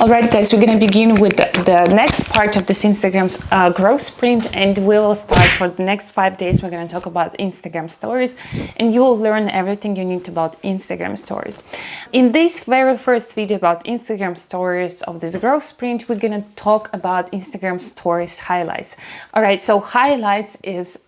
Alright guys, we're going to begin with the next part of this Instagram's growth sprint, and we will start for the next 5 days. We're going to talk about Instagram stories, and you will learn everything you need about Instagram stories. In this very first video about Instagram stories of this growth sprint, we're going to talk about Instagram stories highlights. Alright, so highlights is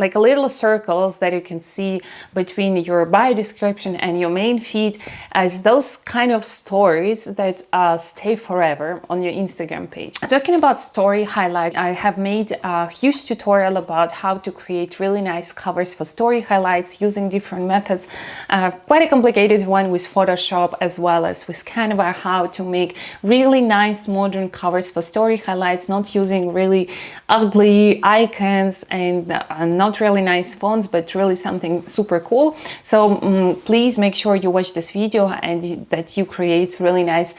like little circles that you can see between your bio description and your main feed, as those kind of stories that stay forever on your Instagram page. Talking about story highlight, I have made a huge tutorial about how to create really nice covers for story highlights using different methods. Quite a complicated one with Photoshop as well as with Canva, how to make really nice modern covers for story highlights, not using really ugly icons and not really nice fonts, but really something super cool. So please make sure you watch this video and that you create really nice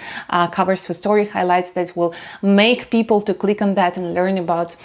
covers for story highlights that will make people to click on that and learn about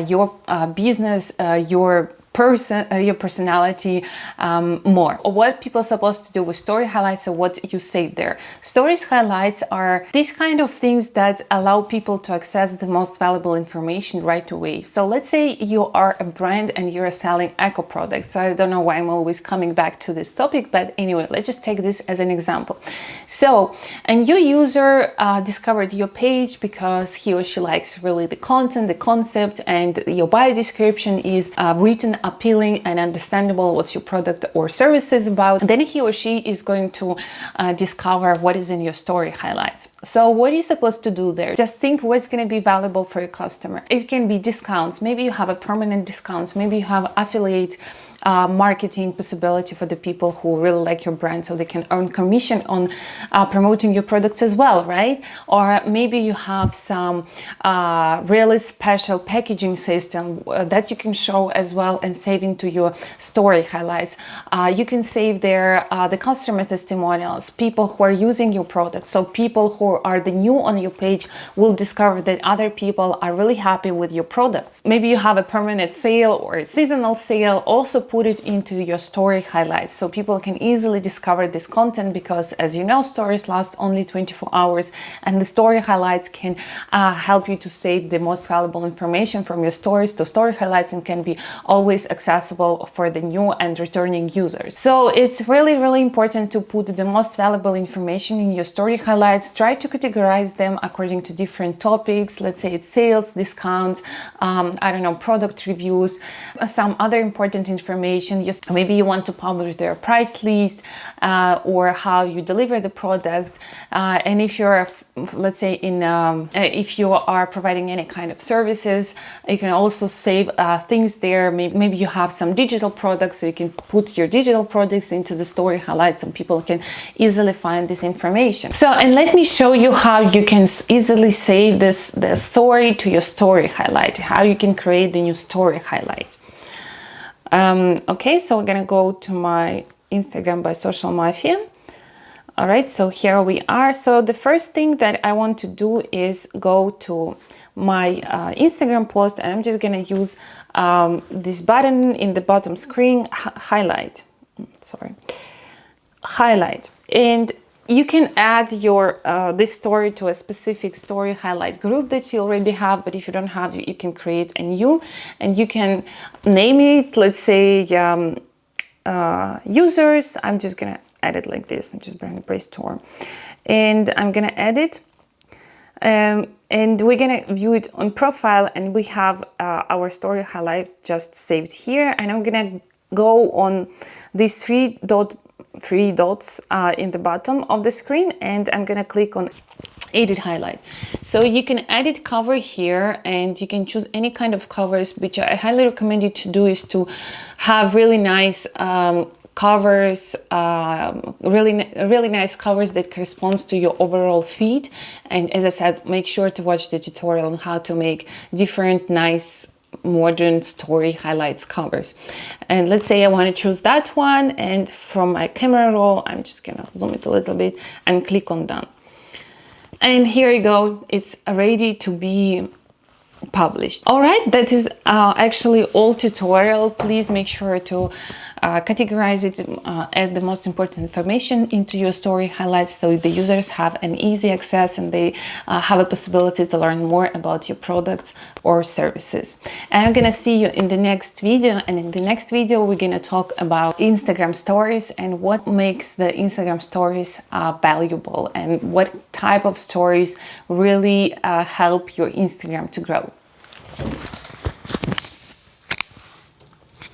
your business, your personality more. Or what people are supposed to do with story highlights, or what you save there. Stories highlights are these kind of things that allow people to access the most valuable information right away. So let's say you are a brand and you're selling eco products. I don't know why I'm always coming back to this topic, but anyway, let's just take this as an example. So, and your user discovered your page because he or she likes really the content, the concept, and your bio description is written appealing and understandable what's your product or service is about. Then he or she is going to discover what is in your story highlights. So what are you supposed to do there? Just think what's going to be valuable for your customer. It can be discounts. Maybe you have a permanent discounts. Maybe you have affiliate marketing possibility for the people who really like your brand, so they can earn commission on promoting your products as well, right? Or maybe you have some really special packaging system that you can show as well and save into your story highlights. You can save there the customer testimonials, people who are using your products. So people who are the new on your page will discover that other people are really happy with your products. Maybe you have a permanent sale or a seasonal sale. Also put it into your story highlights so people can easily discover this content, because as you know, stories last only 24 hours, and the story highlights can help you to save the most valuable information from your stories to story highlights, and can be always accessible for the new and returning users. So it's really, really important to put the most valuable information in your story highlights. Try to categorize them according to different topics. Let's say it's sales, discounts, I don't know, product reviews, some other important information. Just maybe you want to publish their price list or how you deliver the product. And if you're, let's say, if you are providing any kind of services, you can also save things there. Maybe you have some digital products, so you can put your digital products into the story highlights so people can easily find this information. So, and let me show you how you can easily save the story to your story highlight, how you can create the new story highlight. Okay, so we're gonna go to my Instagram by Social Mafia. All right, so here we are. So the first thing that I want to do is go to my Instagram post, and I'm just gonna use this button in the bottom screen, highlight, and you can add your this story to a specific story highlight group that you already have, but if you don't have, you can create a new, and you can name it, let's say users. I'm just gonna add it like this. I'm just gonna brainstorm, and I'm gonna add it, and we're gonna view it on profile, and we have our story highlight just saved here. And I'm gonna go on these three dots in the bottom of the screen, and I'm gonna click on edit highlight. So you can edit cover here, and you can choose any kind of covers, which I highly recommend you to do is to have really nice covers, really nice covers that corresponds to your overall feed. And as I said, make sure to watch the tutorial on how to make different nice modern story highlights covers. And let's say I want to choose that one, and from my camera roll, I'm just gonna zoom it a little bit and click on done. And here you go, it's ready to be published. All right, that is actually all tutorial. Please make sure to categorize it, add the most important information into your story highlights so the users have an easy access and they have a possibility to learn more about your products or services. And I'm gonna see you in the next video, and in the next video we're gonna talk about Instagram stories and what makes the Instagram stories valuable and what type of stories really help your Instagram to grow.